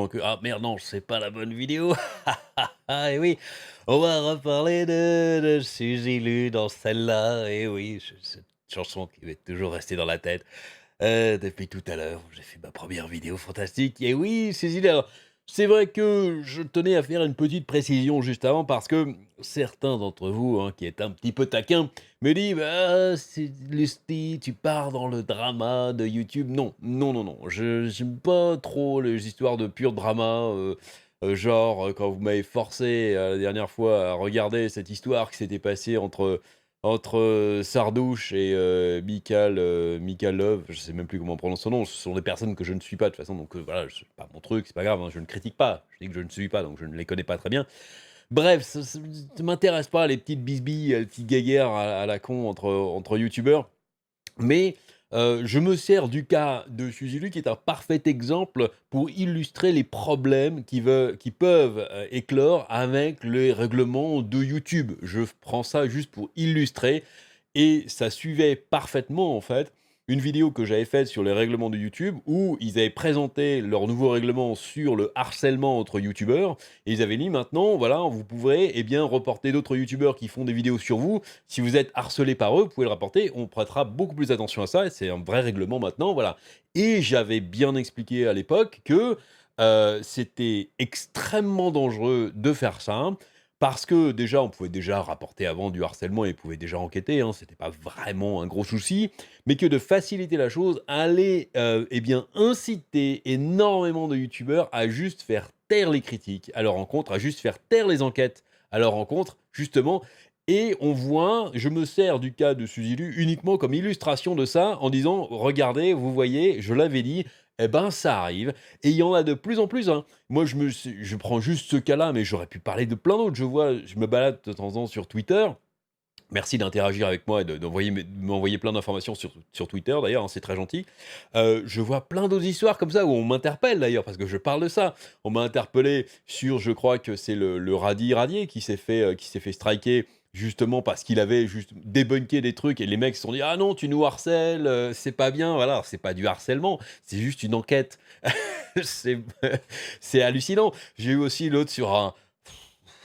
disant que: «Ah merde, non, c'est pas la bonne vidéo». Et oui, on va reparler de Suzy Lu dans celle-là et oui, cette chanson qui m'est toujours restée dans la tête. Depuis tout à l'heure, j'ai fait ma première vidéo fantastique et oui, ces idées alors, c'est vrai que je tenais à faire une petite précision juste avant parce que certains d'entre vous, hein, qui êtes un petit peu taquins, me disent: «Bah, c'est Lusty, tu pars dans le drama de YouTube». Non, non, non, non, je j'aime pas trop les histoires de pur drama, genre, quand vous m'avez forcé, la dernière fois à regarder cette histoire qui s'était passée entre Sardouche et Mika Love, je sais même plus comment on prononce son nom. Ce sont des personnes que je ne suis pas de toute façon, donc voilà, c'est pas mon truc, c'est pas grave, hein, je ne critique pas. Je dis que je ne suis pas, donc je ne les connais pas très bien. Bref, ça m'intéresse pas les petites bisbilles, les petites guéguerres à la con entre youtubeurs. Mais, je me sers du cas de Suzy qui est un parfait exemple pour illustrer les problèmes qui peuvent, éclore avec les règlements de YouTube. Je prends ça juste pour illustrer et ça suivait parfaitement, en fait, une vidéo que j'avais faite sur les règlements de YouTube où ils avaient présenté leurs nouveaux règlements sur le harcèlement entre youtubeurs et ils avaient dit: «Maintenant, voilà, vous pourrez, eh bien, reporter d'autres youtubeurs qui font des vidéos sur vous. Si vous êtes harcelé par eux, vous pouvez le rapporter, on prêtera beaucoup plus attention à ça et c'est un vrai règlement maintenant, voilà». Et j'avais bien expliqué à l'époque que, c'était extrêmement dangereux de faire ça, parce que déjà, on pouvait déjà rapporter avant du harcèlement et pouvait déjà enquêter, hein, c'était pas vraiment un gros souci, mais que de faciliter la chose allait, eh bien, inciter énormément de youtubeurs à juste faire taire les critiques à leur encontre, à juste faire taire les enquêtes à leur encontre, justement. Et on voit, je me sers du cas de Suzy Lu uniquement comme illustration de ça, en disant: «Regardez, vous voyez, je l'avais dit, eh ben, ça arrive» et il y en a de plus en plus, hein. Moi, je prends juste ce cas-là, mais j'aurais pu parler de plein d'autres. Je me balade de temps en temps sur Twitter. Merci d'interagir avec moi et de m'envoyer plein d'informations sur Twitter d'ailleurs, hein, c'est très gentil. Je vois plein d'autres histoires comme ça où on m'interpelle d'ailleurs parce que je parle de ça. On m'a interpellé sur, je crois que c'est le Radi Radier qui s'est fait striker justement parce qu'il avait juste débunké des trucs et les mecs se sont dit: «Ah non, tu nous harcèles, c'est pas bien». Voilà, alors c'est pas du harcèlement, c'est juste une enquête. C'est c'est hallucinant. J'ai eu aussi l'autre sur un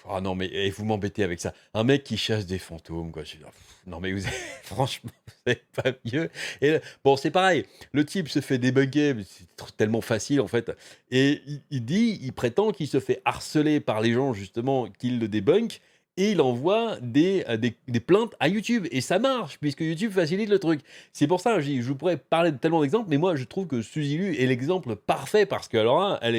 ah non, mais vous m'embêtez avec ça. Un mec qui chasse des fantômes, quoi. Je suis là, non, mais vous franchement, vous avez pas mieux. Et bon, c'est pareil. Le type se fait débugger, mais c'est tellement facile, en fait. Et il prétend qu'il se fait harceler par les gens, justement, qui le débunkent. Et il envoie des plaintes à YouTube. Et ça marche, puisque YouTube facilite le truc. C'est pour ça, je vous pourrais parler de tellement d'exemples, mais moi, je trouve que Suzy Lu est l'exemple parfait, parce que alors là, elle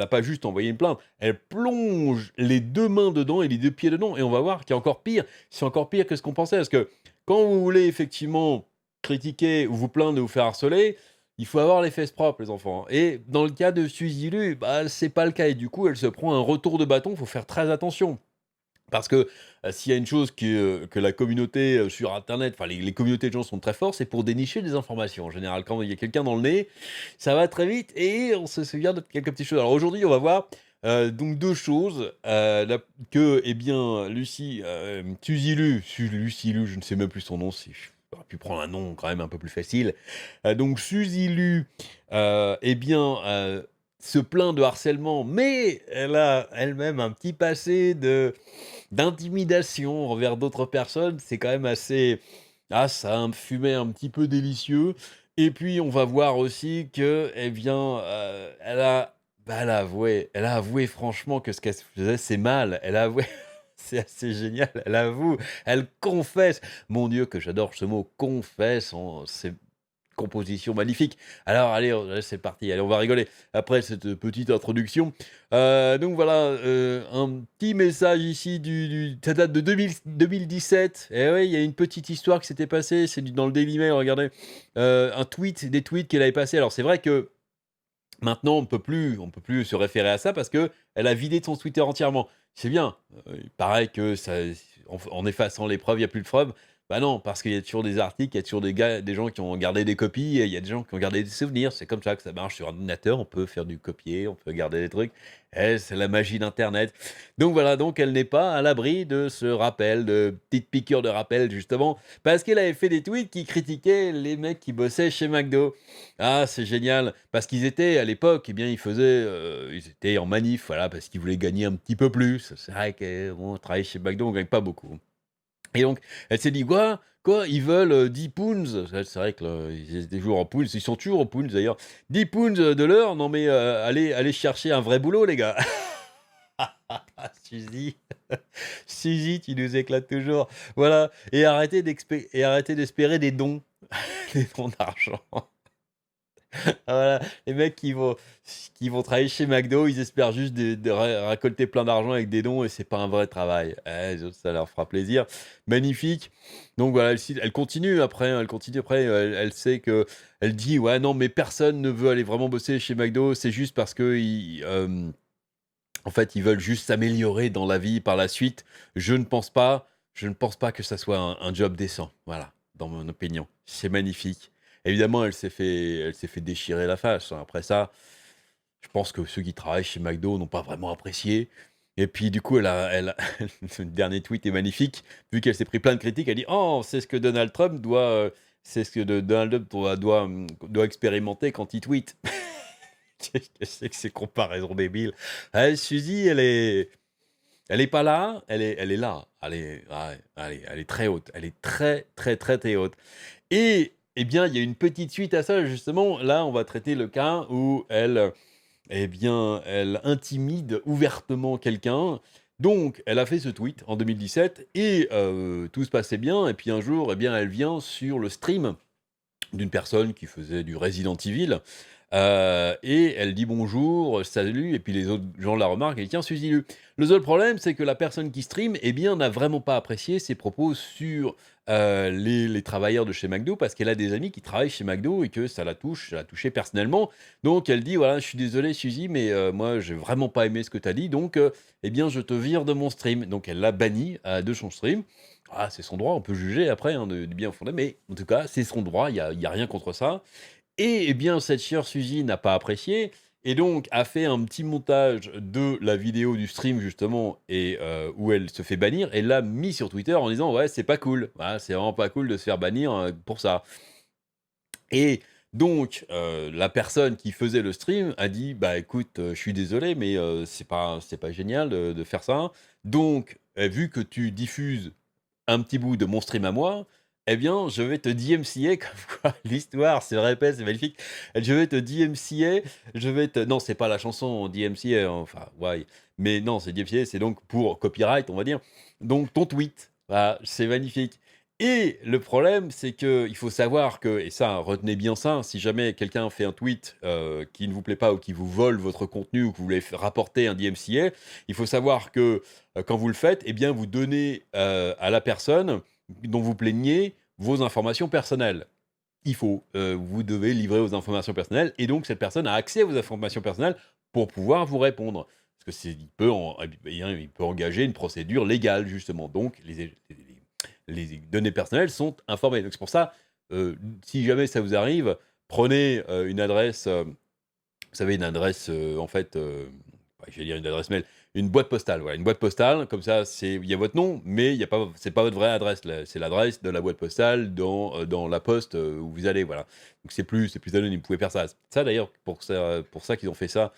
a pas juste envoyé une plainte, elle plonge les 2 mains dedans et les 2 pieds dedans et on va voir qu'il y a encore pire. C'est encore pire que ce qu'on pensait parce que quand vous voulez effectivement critiquer ou vous plaindre de vous faire harceler, il faut avoir les fesses propres les enfants, hein. Et dans le cas de Suzy Lu, bah, c'est pas le cas et du coup, elle se prend un retour de bâton, il faut faire très attention. Parce que, s'il y a une chose que la communauté, sur internet, enfin les communautés de gens sont très forts, c'est pour dénicher des informations. En général, quand il y a quelqu'un dans le nez, ça va très vite et on se souvient de quelques petites choses. Alors aujourd'hui, on va voir, donc 2 choses, la que, eh bien, Lucy Lu, je ne sais même plus son nom, si j'aurais pu prendre un nom quand même un peu plus facile. Donc Suzy Lu, eh bien, se plaint de harcèlement, mais elle a elle-même un petit passé d'intimidation envers d'autres personnes, c'est quand même assez ça a un fumet un petit peu délicieux et puis on va voir aussi que, eh bien, elle a avoué franchement que ce qu'elle faisait, c'est mal. Elle a avoué c'est assez génial, elle avoue, elle confesse. Mon Dieu, que j'adore ce mot «confesse», c'est composition magnifique. Alors allez, c'est parti, allez, on va rigoler après cette petite introduction. Donc voilà, un petit message ici ça date de 2017. Et oui, il y a une petite histoire qui s'était passée, c'est dans le Daily Mail, regardez. Des tweets qu'elle avait passés. Alors c'est vrai que maintenant on peut plus se référer à ça parce que elle a vidé de son Twitter entièrement. C'est bien, il paraît que ça en effaçant les preuves, il y a plus de preuves. Bah non, parce qu'il y a toujours des articles, il y a toujours des gens qui ont gardé des copies et il y a des gens qui ont gardé des souvenirs. C'est comme ça que ça marche sur un ordinateur, on peut faire du copier, on peut garder des trucs. C'est la magie d'internet. Donc voilà, donc elle n'est pas à l'abri de ce rappel, de petites piqûres de rappel justement, parce qu'elle avait fait des tweets qui critiquaient les mecs qui bossaient chez McDo. Ah, c'est génial, parce qu'ils étaient à l'époque, eh bien ils étaient en manif, voilà, parce qu'ils voulaient gagner un petit peu plus. C'est vrai que bon, travailler chez McDo, on gagne pas beaucoup. Et donc, elle s'est dit: «Quoi? Quoi? Ils veulent, 10 pounds?» C'est vrai que ils étaient toujours en pounds, ils sont toujours en pounds d'ailleurs. 10 pounds, de l'heure? Non mais, allez chercher un vrai boulot les gars!» Suzy, Suzy, tu nous éclates toujours. Voilà, et arrêtez d'espérer des dons, des dons d'argent. Voilà, les mecs qui vont travailler chez McDo, ils espèrent juste de récolter plein d'argent avec des dons et c'est pas un vrai travail. Ça leur fera plaisir. Magnifique. Donc voilà, elle continue après, hein, elle continue après, elle sait que elle dit: «Ouais, non, mais personne ne veut aller vraiment bosser chez McDo, c'est juste parce qu'ils, en fait, ils veulent juste s'améliorer dans la vie par la suite. Je ne pense pas je ne pense pas que ça soit un job décent». Voilà, dans mon opinion. C'est magnifique. Évidemment, elle s'est fait déchirer la face, hein. Après ça, je pense que ceux qui travaillent chez McDo n'ont pas vraiment apprécié et puis du coup, le dernier tweet est magnifique. Vu qu'elle s'est pris plein de critiques, elle dit: «Oh, c'est ce que Donald Trump doit expérimenter quand il tweet». Qu'est-ce que c'est que ces comparaisons débiles? Suzy, elle est pas là, elle est là. Ouais, elle est très haute. Elle est très, très, très, très haute. Et eh bien, il y a une petite suite à ça justement. Là, on va traiter le cas où elle intimide ouvertement quelqu'un. Donc, elle a fait ce tweet en 2017 et tout se passait bien et puis un jour, eh bien, elle vient sur le stream d'une personne qui faisait du Resident Evil, et elle dit: «Bonjour, salut» et puis les autres gens la remarquent et disent: «Tiens, Suzy Lu». Le seul problème, c'est que la personne qui stream, eh bien, n'a vraiment pas apprécié ses propos sur, les travailleurs de chez McDo parce qu'elle a des amis qui travaillent chez McDo et que ça l'a touchée personnellement. Donc elle dit: «Voilà, je suis désolée Suzy, mais moi j'ai vraiment pas aimé ce que tu as dit donc eh bien, je te vire de mon stream». Donc elle l'a banni, de son stream. Ah, c'est son droit, on peut juger après, hein, du bien fondé, mais en tout cas, c'est son droit, il y a rien contre ça. Et eh bien, cette chère Suzy n'a pas apprécié et donc a fait un petit montage de la vidéo du stream justement et où elle se fait bannir et l'a mis sur Twitter en disant: «Ouais, c'est pas cool, voilà, c'est vraiment pas cool de se faire bannir, pour ça». Et donc la personne qui faisait le stream a dit: «Bah, écoute, je suis désolé, mais c'est pas génial de faire ça. Donc vu que tu diffuses un petit bout de mon stream à moi, eh bien, je vais te DMCA comme quoi l'histoire se répète, c'est magnifique. Je vais te DMCA, je vais te non, c'est pas la chanson DMCA, enfin, ouais, mais non, c'est DMCA, c'est donc pour copyright, on va dire. Donc ton tweet, voilà, c'est magnifique et le problème, c'est qu'il faut savoir que et ça, retenez bien ça, si jamais quelqu'un fait un tweet, qui ne vous plaît pas ou qui vous vole votre contenu ou que vous voulez f rapporter un DMCA, il faut savoir que, quand vous le faites, eh bien, vous donnez, à la personne dont vous plaignez vos informations personnelles. Vous devez livrer vos informations personnelles et donc cette personne a accès à vos informations personnelles pour pouvoir vous répondre. Parce que il peut engager une procédure légale justement. Donc les données personnelles sont informées. Donc c'est pour ça, si jamais ça vous arrive, prenez, une adresse, vous savez, une adresse, en fait, ouais, j'allais dire une adresse mail, une boîte postale, voilà, une boîte postale, comme ça, il y a votre nom, mais il y a pas c'est pas votre vraie adresse, là, c'est l'adresse de la boîte postale dans la poste, où vous allez, voilà. Donc c'est plus anonyme, vous pouvez faire ça. Ça d'ailleurs, pour ça qu'ils ont fait ça,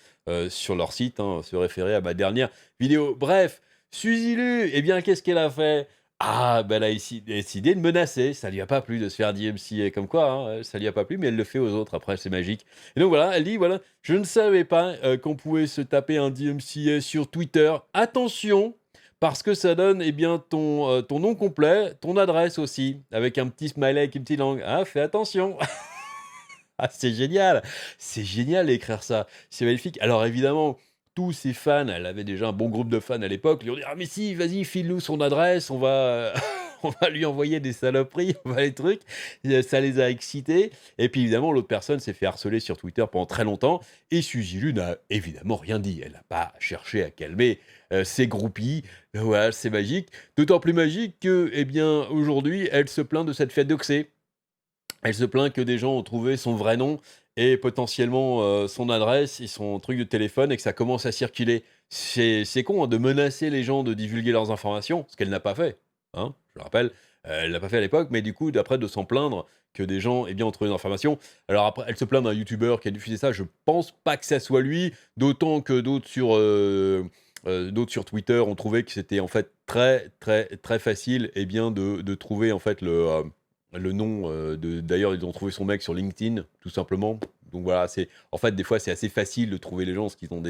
sur leur site, hein, se référer à ma dernière vidéo. Bref, Suzy Lu, eh bien, qu'est-ce qu'elle a fait? Ah, ben elle a décidé de menacer, ça lui a pas plu de se faire DMCA comme quoi, hein, ça lui a pas plu, mais elle le fait aux autres après, c'est magique. Et donc voilà, elle dit voilà: «Je ne savais pas, qu'on pouvait se taper un DMCA sur Twitter. Attention, parce que ça donne, eh bien, ton nom complet, ton adresse aussi, avec un petit smiley avec une petite langue. Ah, fais attention!» Ah, c'est génial d'écrire ça, c'est magnifique. Alors évidemment, tous ses fans, elle avait déjà un bon groupe de fans à l'époque, lui ont dit: «Ah mais si, vas-y, file-nous son adresse, on va on va lui envoyer des saloperies, on va les trucs, ça les a excités et puis évidemment l'autre personne s'est fait harceler sur Twitter pendant très longtemps et Suzy Lu n'a évidemment rien dit. Elle n'a pas cherché à calmer, ses groupies, voilà, c'est magique. D'autant plus magique que, eh bien, aujourd'hui, elle se plaint de cette fête d'Oxé. Elle se plaint que des gens ont trouvé son vrai nom et potentiellement, son adresse et son truc de téléphone et que ça commence à circuler. C'est con, hein, de menacer les gens de divulguer leurs informations, ce qu'elle n'a pas fait, hein, je le rappelle. Elle l'a pas fait à l'époque, mais du coup, d'après, de s'en plaindre que des gens, eh bien, ont trouvé l'information. Alors après, elle se plaint d'un youtubeur qui a diffusé ça, je pense pas que ça soit lui, d'autant que d'autres sur Twitter ont trouvé que c'était, en fait, très, très, très facile, eh bien, de trouver, en fait, le nom, d'ailleurs, ils ont trouvé son mec sur LinkedIn, tout simplement. Donc voilà, c'est en fait, des fois, c'est assez facile de trouver les gens parce qu'ils ont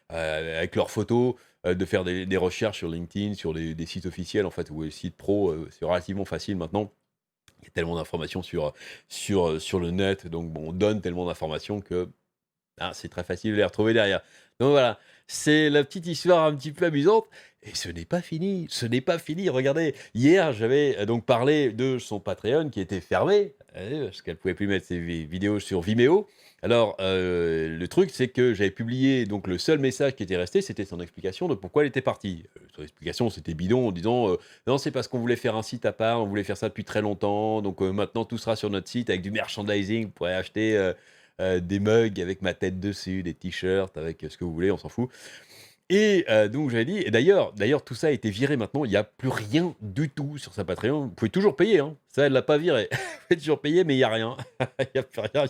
avec leurs photos, de faire des recherches sur LinkedIn, sur des sites officiels, en fait, ou les sites pro, c'est relativement facile maintenant. Il y a tellement d'informations sur le net, donc bon, on donne tellement d'informations que c'est très facile de les retrouver derrière. Donc voilà, c'est la petite histoire un petit peu amusante et ce n'est pas fini, ce n'est pas fini. Regardez, hier, j'avais, donc parlé de son Patreon qui était fermé, parce qu'elle pouvait plus mettre ses vidéos sur Vimeo. Alors, le truc, c'est que j'avais publié donc le seul message qui était resté, c'était son explication de pourquoi elle était partie. Son explication, c'était bidon en disant, «Non, c'est parce qu'on voulait faire un site à part, on voulait faire ça depuis très longtemps, donc maintenant tout sera sur notre site avec du merchandising, vous pourrez acheter, des mugs avec ma tête dessus, des t-shirts avec, ce que vous voulez, on s'en fout et donc j'avais dit et d'ailleurs tout ça a été viré maintenant, il y a plus rien du tout sur sa Patreon. Vous pouvez toujours payer, hein, ça elle l'a pas viré. Vous pouvez toujours payer mais il y a rien. Il y a plus rien,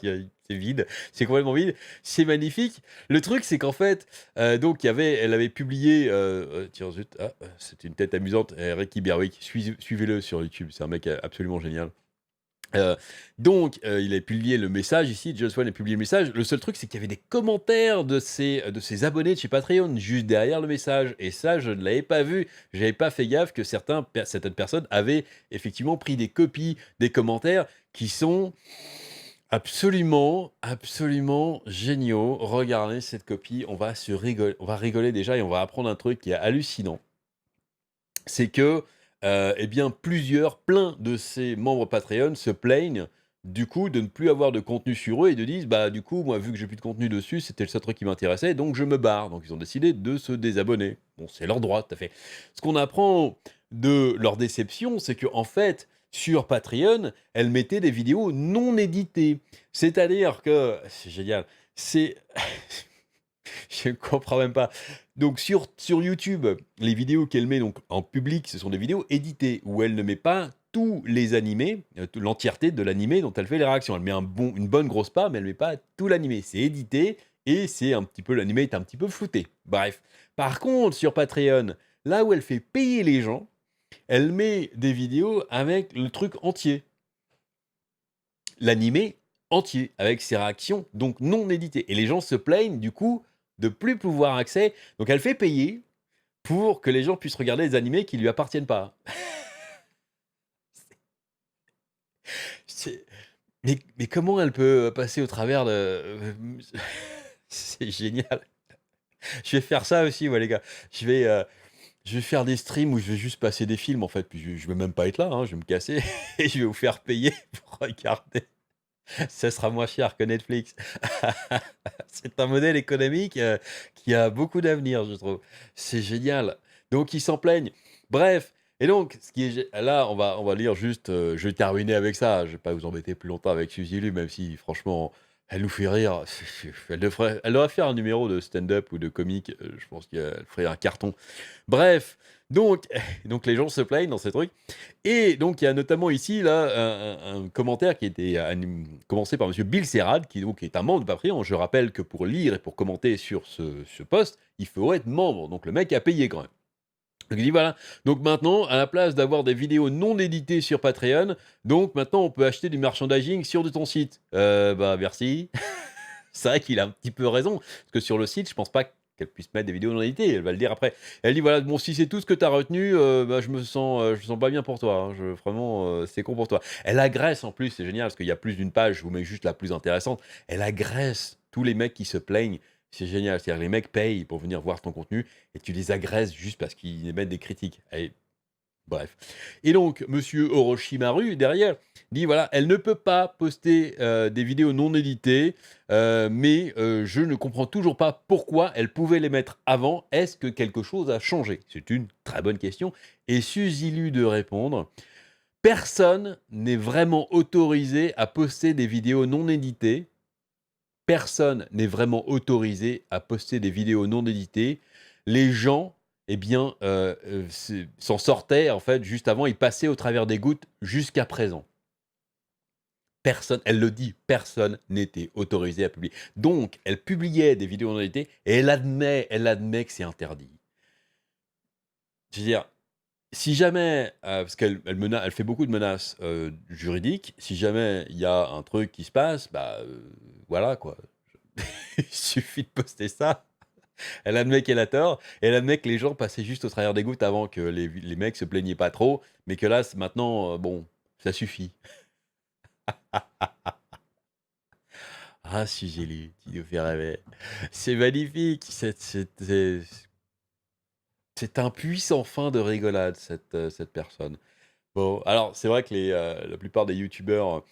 c'est vide, c'est complètement vide, c'est magnifique. Le truc c'est qu'en fait, donc elle avait publié, tiens zut, c'est une tête amusante, Ricky Berwick, suivez-le sur YouTube, c'est un mec, absolument génial. Donc, il a publié le message ici, Just One a publié le message. Le seul truc, c'est qu'il y avait des commentaires de ses abonnés de chez Patreon, juste derrière le message et ça, je ne l'avais pas vu. J'avais pas fait gaffe que certaines personnes avaient effectivement pris des copies des commentaires qui sont absolument, absolument géniaux. Regardez cette copie, on va rigoler déjà et on va apprendre un truc qui est hallucinant. C'est que, eh bien, plein de ces membres Patreon se plaignent, du coup, de ne plus avoir de contenu sur eux et de disent: «Bah, du coup, moi, vu que j'ai plus de contenu dessus, c'était le seul truc qui m'intéressait, donc je me barre». Donc ils ont décidé de se désabonner. Bon, c'est leur droit, tout à fait. Ce qu'on apprend de leur déception, c'est qu'en fait, sur Patreon, elles mettaient des vidéos non éditées. C'est-à-dire que c'est génial, c'est je ne comprends même pas. Donc sur YouTube, les vidéos qu'elle met donc en public, ce sont des vidéos éditées où elle ne met pas tous les animés, l'entièreté de l'animé dont elle fait les réactions. Elle met une bonne grosse part, mais elle met pas tout l'animé. C'est édité et c'est un petit peu l'animé est un petit peu flouté. Bref. Par contre, sur Patreon, là où elle fait payer les gens, elle met des vidéos avec le truc entier. L'animé entier, avec ses réactions, donc non éditées. Et les gens se plaignent du coup de plus pouvoir accès. Donc elle fait payer pour que les gens puissent regarder des animés qui lui appartiennent pas. C'est mais comment elle peut passer au travers de c'est génial. Je vais faire ça aussi moi les gars. Je vais faire des streams où je vais juste passer des films en fait, puis je vais même pas être là, hein, je vais me casser et je vais vous faire payer pour regarder. Ça sera moins cher que Netflix. C'est un modèle économique, qui a beaucoup d'avenir, je trouve. C'est génial. Donc ils s'en plaignent. Bref et donc ce qui est gé là, on va lire juste, je vais terminer avec ça. Je vais pas vous embêter plus longtemps avec Suzy Lu, même si franchement, elle nous fait rire. Elle devrait faire un numéro de stand-up ou de comique, je pense qu'elle ferait un carton. Bref, donc donc les gens se plaignent dans ces trucs et donc il y a notamment ici là un commentaire qui a été commencé par monsieur Bill Serrad qui donc est un membre de Patreon. Je rappelle que pour lire et pour commenter sur ce post, il faut être membre, donc le mec a payé quand même. Donc il dit voilà, donc maintenant à la place d'avoir des vidéos non éditées sur Patreon, donc maintenant on peut acheter du merchandising sur de ton site. Bah merci. C'est vrai qu'il a un petit peu raison, parce que sur le site, je pense pas qu'elle puisse mettre des vidéos non éditées, elle va le dire après. Elle dit: «Voilà, bon, si c'est tout ce que tu as retenu, bah, je me sens pas bien pour toi, hein, vraiment, c'est con pour toi». Elle agresse en plus, c'est génial parce qu'il y a plus d'une page, je vous mets juste la plus intéressante. Elle agresse tous les mecs qui se plaignent, c'est génial. C'est-à-dire les mecs payent pour venir voir ton contenu et tu les agresses juste parce qu'ils émettent des critiques. Bref. Et donc, monsieur Orochimaru, derrière, dit voilà, elle ne peut pas poster des vidéos non éditées, mais je ne comprends toujours pas pourquoi elle pouvait les mettre avant. Est-ce que quelque chose a changé? C'est une très bonne question. Et Suzilu de répondre personne n'est vraiment autorisé à poster des vidéos non éditées. Personne n'est vraiment autorisé à poster des vidéos non éditées. Les gens eh bien, s'en sortaient, en fait, juste avant, ils passaient au travers des gouttes jusqu'à présent. Personne, elle le dit, personne n'était autorisé à publier. Donc, elle publiait des vidéos en réalité et elle admet que c'est interdit. Je veux dire, si jamais, parce elle fait beaucoup de menaces juridiques, si jamais il y a un truc qui se passe, bah voilà quoi. Il suffit de poster ça. Elle admet qu'elle a tort, et elle admet que les gens passaient juste au travers des gouttes avant que les mecs se plaignaient pas trop, mais que là, maintenant, bon, ça suffit. Ah, si j'ai lu, tu nous fais rêver. C'est magnifique, c'est un puissant fin de rigolade, cette personne. Bon, alors, c'est vrai que la plupart des youtubeurs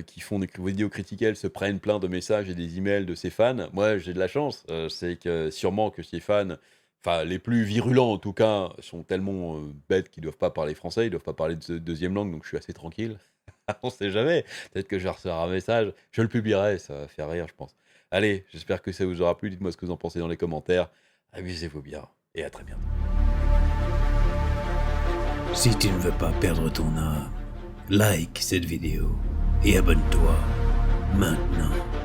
qui font des vidéos critiquelles se prennent plein de messages et des emails de ses fans. Moi, j'ai de la chance. C'est que sûrement que ses fans, enfin les plus virulents en tout cas, sont tellement bêtes qu'ils ne doivent pas parler français, ils ne doivent pas parler de deuxième langue, donc je suis assez tranquille. On sait jamais. Peut-être que je vais recevoir un message, je le publierai, ça va faire rire, je pense. Allez, j'espère que ça vous aura plu. Dites-moi ce que vous en pensez dans les commentaires. Amusez-vous bien et à très bientôt. Si tu ne veux pas perdre ton âme, like cette vidéo et abonne-toi maintenant.